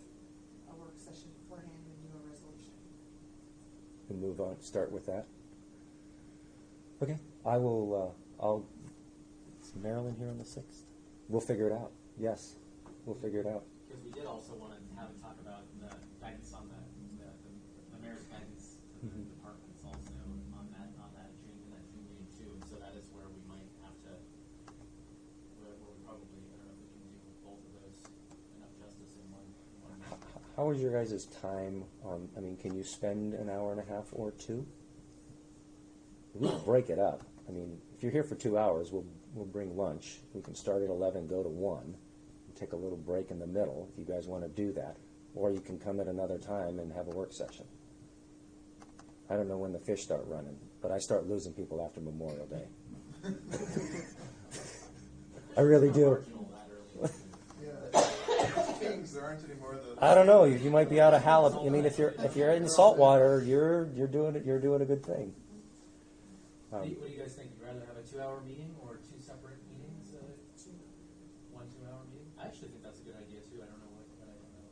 a work session beforehand and do a resolution. And move on. Start with that. Okay. I will. Is Marilyn here on the 6th? We'll figure it out. Yes, we'll figure it out. Because we did also want to have a talk about the guidance on the mayor's guidance to the departments also on that June meeting too. And so that is where we might have to, where we probably, I don't know if we can do both of those enough justice in one meeting. How is your guys' time on? I mean, can you spend an hour and a half or two? We can break it up. I mean, if you're here for 2 hours, we'll bring lunch. We can start at 11, go to 1, and take a little break in the middle if you guys want to do that. Or you can come at another time and have a work session. I don't know when the fish start running, but I start losing people after Memorial Day. I really do. Kings, there aren't any more of those. I don't know. You might be out of halibut. I mean, if you're in saltwater, you're doing a good thing. What do you guys think? You'd rather have a 2-hour meeting or 2 separate meetings? 1 2-hour meeting? I actually think that's a good idea too. I don't know what I don't know.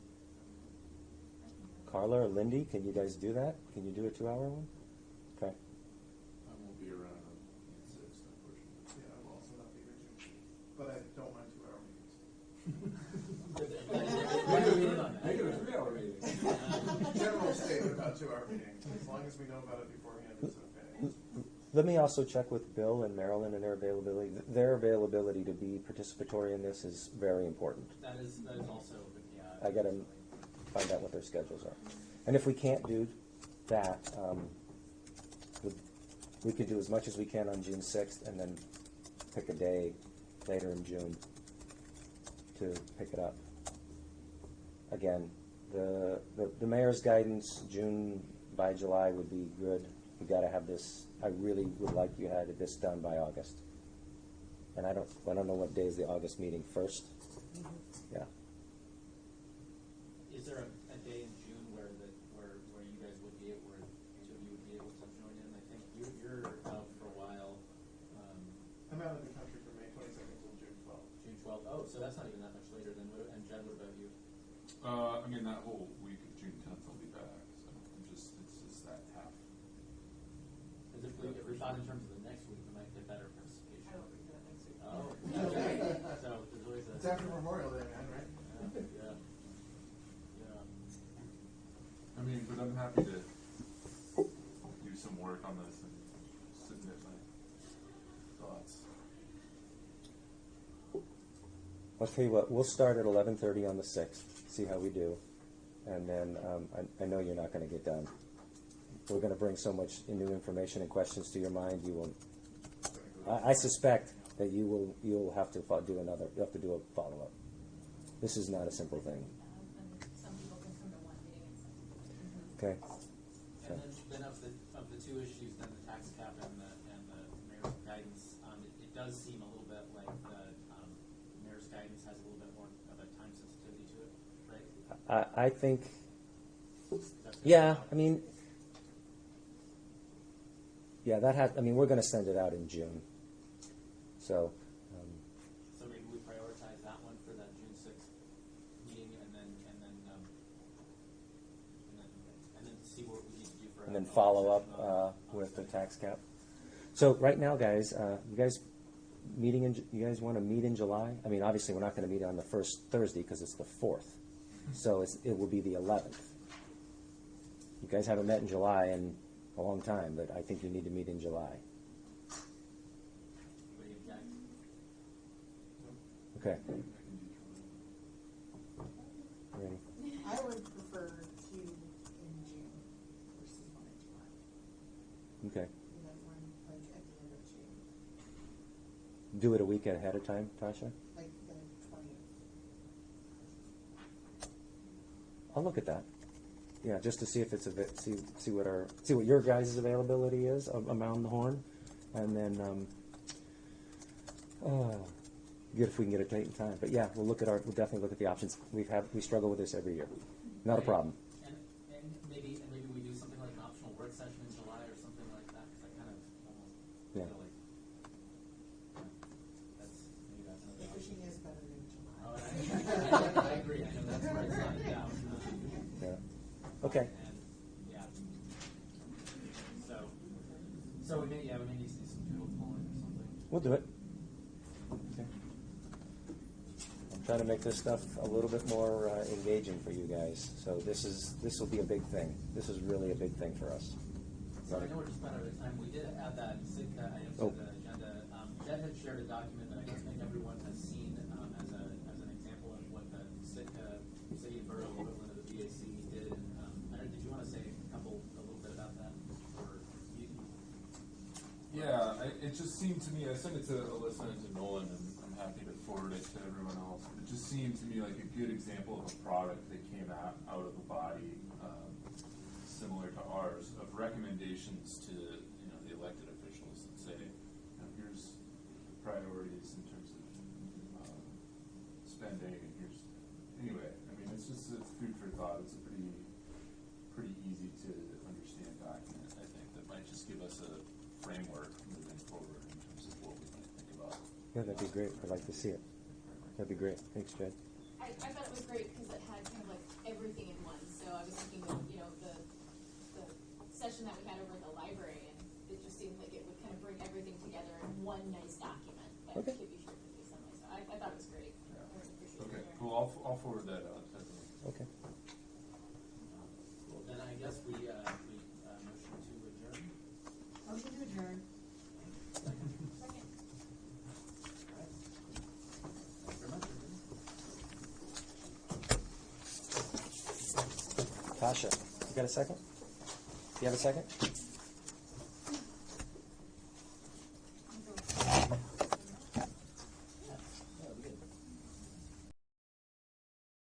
Carla or Lindy, can you guys do that? Can you do a 2-hour one? Okay. I won't be around on the 6th, unfortunately. Yeah, I will also not be here June. But I don't mind 2-hour meetings. Make it a 3-hour meeting. General statement about 2-hour meetings. As long as we know about it beforehand, it's okay. Let me also check with Bill and Marilyn and their availability. Their availability to be participatory in this is very important. That is also, yeah. I got to find out what their schedules are. And if we can't do that, we could do as much as we can on June 6th and then pick a day later in June to pick it up. Again, the mayor's guidance, June by July would be good. We got to have this. I really would like you had this done by August. And I don't know what day is the August meeting. First. Yeah. Is there a day in June where you guys would be able, where each of you would be able to join in? I think you're out for a while. I'm out of the country from May 22nd until June 12th. June 12th. Oh, so that's not even that much later than. And Jen, what about you? I mean, that whole week of June 10th I'll be back, so it's just that half. Because if we thought in terms of the next week, we might get better participation. I don't think that next week. Oh, okay. So there's always a. It's after Memorial Day, man, right? Yeah. I mean, but I'm happy to do some work on this and submit my thoughts. I'll tell you what. We'll start at 11:30 on the 6th. See how we do, and then I know you're not going to get done we're going to bring so much new information and questions to your mind, you will. I suspect that you'll have to do a follow up. This is not a simple thing. And some people can come to one meeting and some. Okay. And then of the two issues, then the tax cap and the mayor's guidance, it does seem a little bit like the mayor's guidance has a little bit more of a time sensitivity to it, right? I think. That's Yeah, I mean. Yeah, we're going to send it out in June. So. So maybe we prioritize that one for that June 6th meeting, and then see what we need to do for. And then follow up with the tax cap. So right now, guys, you guys want to meet in July? I mean, obviously, we're not going to meet on the first Thursday because it's the 4th. So it will be the 11th. You guys haven't met in July in a long time, but I think you need to meet in July. Anybody object? Okay. Ready? I would prefer two in June versus one in July. Okay. You know, one like at the end of June, Do it a week ahead of time, Tasha? like the 20th. I'll look at that. Yeah, just to see if it's see what your guys' availability is around the horn, and then good if we can get a date and time. But yeah, we'll definitely look at the options. We struggle with this every year. Not a problem. And maybe we do something like an optional work session in July or something like that, because I kind of almost Yeah. feel like that's another option. Fishing is better in July. Oh, I agree. I know that's where it's not down. Yeah. Okay. And, yeah. So we may need to do some doodle polling or something. We'll do it. Okay. I'm trying to make this stuff a little bit more engaging for you guys. So this will be a big thing. This is really a big thing for us. So I know we're just about out of time. We did add that Sitka item to the agenda. Jet had shared a document that I don't think everyone has seen as an example of what the Sitka city and borough equivalent of the VAC did. Did you want to say a little bit about that? Or you? Yeah, it just seemed to me, I sent it to Alyssa and to Nolan, and I'm happy to forward it to everyone else. It just seemed to me like a good example of a product that came out of a body similar to ours, of recommendations to the elected officials that say, here's the priorities in terms of spending, and anyway, I mean, it's food for thought. It's a pretty easy to understand document, I think, that might just give us a framework moving forward in terms of what we might think about. Yeah, that'd be great. I'd like to see it. That'd be great. Thanks, Jed. I thought it was great because it had kind of like everything in one. So I was thinking of, the session that we had over at the library, and it just seemed like it would kind of bring everything together in one nice document that Okay. could be shared with the assembly. So I thought it was great. Yeah. I really appreciate Okay, it. cool. I'll forward that out. Okay. Well, then I guess we motion to adjourn. Motion to adjourn. Second. Thanks very much. Tasha, you got a second? You have a second?